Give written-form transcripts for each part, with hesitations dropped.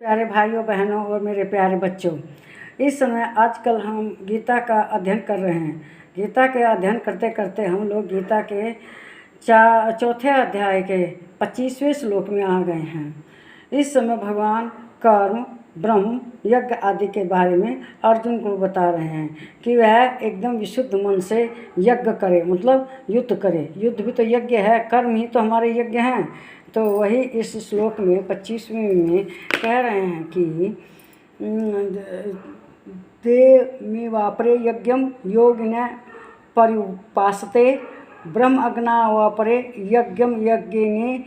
प्यारे भाइयों बहनों और मेरे प्यारे बच्चों, इस समय आजकल हम गीता का अध्ययन कर रहे हैं। गीता के अध्ययन करते करते हम लोग गीता के चौथे अध्याय के 25वें श्लोक में आ गए हैं। इस समय भगवान कर्म, ब्रह्म, यज्ञ आदि के बारे में अर्जुन को बता रहे हैं कि वह एकदम विशुद्ध मन से यज्ञ करे, मतलब युद्ध करे। युद्ध भी तो यज्ञ है, कर्म ही तो हमारे यज्ञ हैं। तो वही इस श्लोक में 25वें में कह रहे हैं कि ते मे वापरे यज्ञम योगिन पर्युपासते ब्रह्म अग्ना वापरे यज्ञम यज्ञिने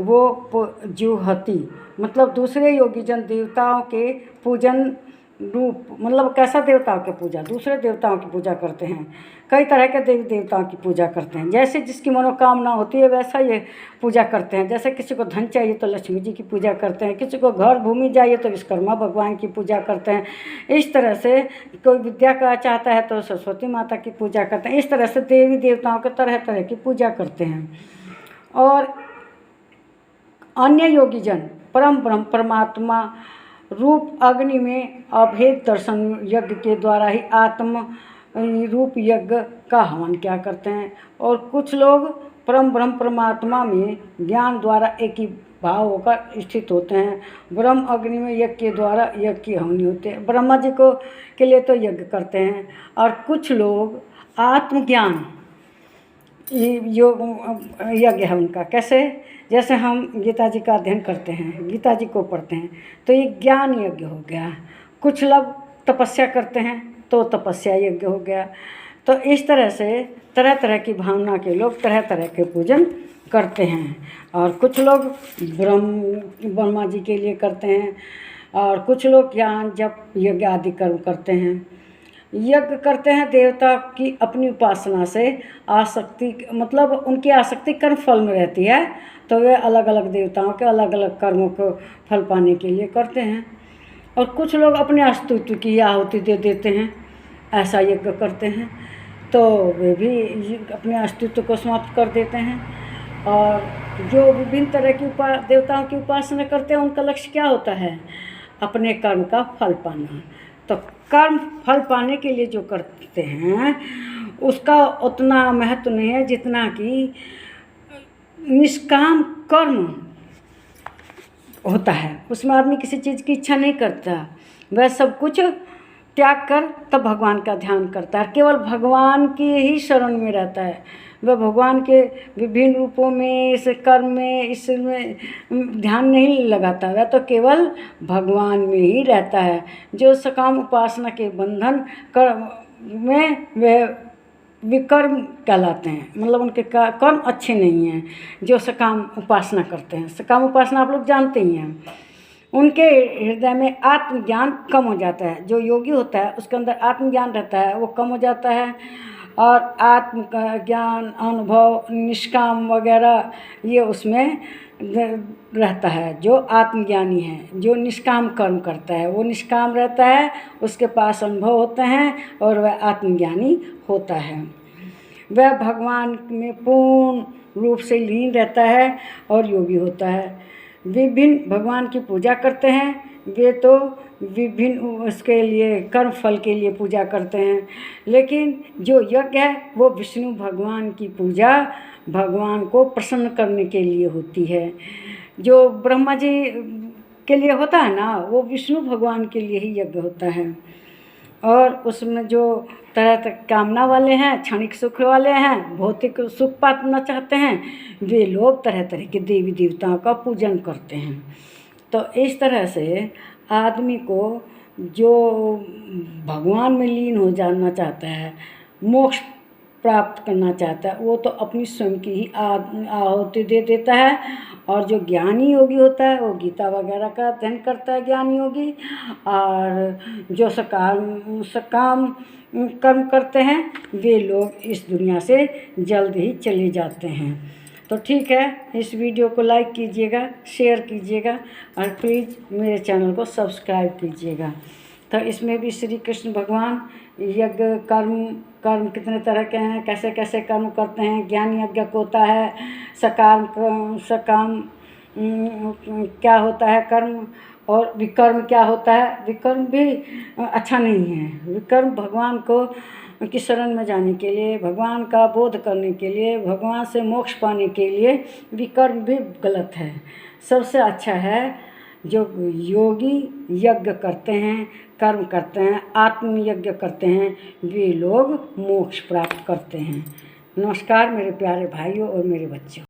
वो जुहति। मतलब दूसरे योगी जन देवताओं के पूजन रूप, मतलब कैसा देवताओं की पूजा, दूसरे देवताओं की पूजा करते हैं। कई तरह के देवी देवताओं की पूजा करते हैं। जैसे जिसकी मनोकामना होती है वैसा ये पूजा करते हैं। जैसे किसी को धन चाहिए तो लक्ष्मी जी की पूजा करते हैं, किसी को घर भूमि चाहिए तो विश्वकर्मा भगवान की पूजा करते हैं। इस तरह से कोई विद्या का चाहता है तो सरस्वती माता की पूजा करते हैं। इस तरह से देवी देवताओं के तरह तरह की पूजा करते हैं। और अन्य योगी जन परम ब्रह्म परमात्मा रूप अग्नि में अभेद दर्शन यज्ञ के द्वारा ही आत्म रूप यज्ञ का हवन क्या करते हैं। और कुछ लोग परम ब्रह्म परमात्मा में ज्ञान द्वारा एक ही भाव होकर स्थित होते हैं। ब्रह्म अग्नि में यज्ञ के द्वारा यज्ञ की हवनी होते हैं। ब्रह्मा जी को के लिए तो यज्ञ करते हैं। और कुछ लोग आत्मज्ञान योग यज्ञ है उनका। कैसे? जैसे हम गीता जी का अध्ययन करते हैं, गीता जी को पढ़ते हैं तो ये ज्ञान यज्ञ हो गया। कुछ लोग तपस्या करते हैं तो तपस्या यज्ञ हो गया। तो इस तरह से तरह तरह की भावना के लोग तरह तरह के पूजन करते हैं। और कुछ लोग ब्रह्मा जी के लिए करते हैं, और कुछ लोग ज्ञान जप यज्ञ आदि कर्म करते हैं। यज्ञ करते हैं देवता की अपनी उपासना से आसक्ति, मतलब उनकी आसक्ति कर्म फल में रहती है, तो वे अलग अलग देवताओं के अलग अलग कर्मों को फल पाने के लिए करते हैं। और कुछ लोग अपने अस्तित्व की आहुति दे देते हैं, ऐसा यज्ञ करते हैं, तो वे भी अपने अस्तित्व को समाप्त कर देते हैं। और जो विभिन्न तरह की देवताओं की उपासना करते हैं उनका लक्ष्य क्या होता है? अपने कर्म का फल पाना। तो कर्म फल पाने के लिए जो करते हैं उसका उतना महत्व नहीं है जितना कि निष्काम कर्म होता है। उसमें आदमी किसी चीज़ की इच्छा नहीं करता, वह सब कुछ त्याग कर तब भगवान का ध्यान करता है। केवल भगवान की ही शरण में रहता है। वह भगवान के विभिन्न रूपों में, इस कर्म में, इसमें ध्यान नहीं लगाता। वह तो केवल भगवान में ही रहता है। जो सकाम उपासना के बंधन में वह विकर्म कहलाते हैं, मतलब उनके कर्म अच्छे नहीं हैं। जो सकाम उपासना करते हैं, सकाम उपासना आप लोग जानते ही हैं, उनके हृदय में आत्मज्ञान कम हो जाता है। जो योगी होता है उसके अंदर आत्मज्ञान रहता है, वो कम हो जाता है। और आत्म का ज्ञान, अनुभव, निष्काम वगैरह ये उसमें रहता है। जो आत्मज्ञानी है, जो निष्काम कर्म करता है, वो निष्काम रहता है, उसके पास अनुभव होते हैं और वह आत्मज्ञानी होता है। वह भगवान में पूर्ण रूप से लीन रहता है और योगी होता है। विभिन्न भगवान की पूजा करते हैं, वे तो विभिन्न उसके लिए कर्म फल के लिए पूजा करते हैं। लेकिन जो यज्ञ है वो विष्णु भगवान की पूजा भगवान को प्रसन्न करने के लिए होती है। जो ब्रह्मा जी के लिए होता है ना, वो विष्णु भगवान के लिए ही यज्ञ होता है। और उसमें जो तरह तरह कामना वाले हैं, क्षणिक सुख वाले हैं, भौतिक सुख पाना चाहते हैं, वे लोग तरह तरह के देवी देवताओं का पूजन करते हैं। तो इस तरह से आदमी को जो भगवान में लीन हो जाना चाहता है, मोक्ष प्राप्त करना चाहता है, वो तो अपनी स्वयं की ही आहुति दे देता है। और जो ज्ञानी योगी होता है वो गीता वगैरह का अध्ययन करता है, ज्ञानी योगी। और जो सकाम कर्म करते हैं वे लोग इस दुनिया से जल्द ही चले जाते हैं। तो ठीक है, इस वीडियो को लाइक कीजिएगा, शेयर कीजिएगा और प्लीज़ मेरे चैनल को सब्सक्राइब कीजिएगा। तो इसमें भी श्री कृष्ण भगवान यज्ञ कर्म कितने तरह के हैं, कैसे कैसे कर्म करते हैं। ज्ञान यज्ञ होता है, सकाम क्या होता है कर्म, और विकर्म क्या होता है? विकर्म भी अच्छा नहीं है। विकर्म भगवान को की शरण में जाने के लिए, भगवान का बोध करने के लिए, भगवान से मोक्ष पाने के लिए विकर्म भी गलत है। सबसे अच्छा है जो योगी यज्ञ करते हैं, कर्म करते हैं, आत्मयज्ञ करते हैं, वे लोग मोक्ष प्राप्त करते हैं। नमस्कार मेरे प्यारे भाइयों और मेरे बच्चों।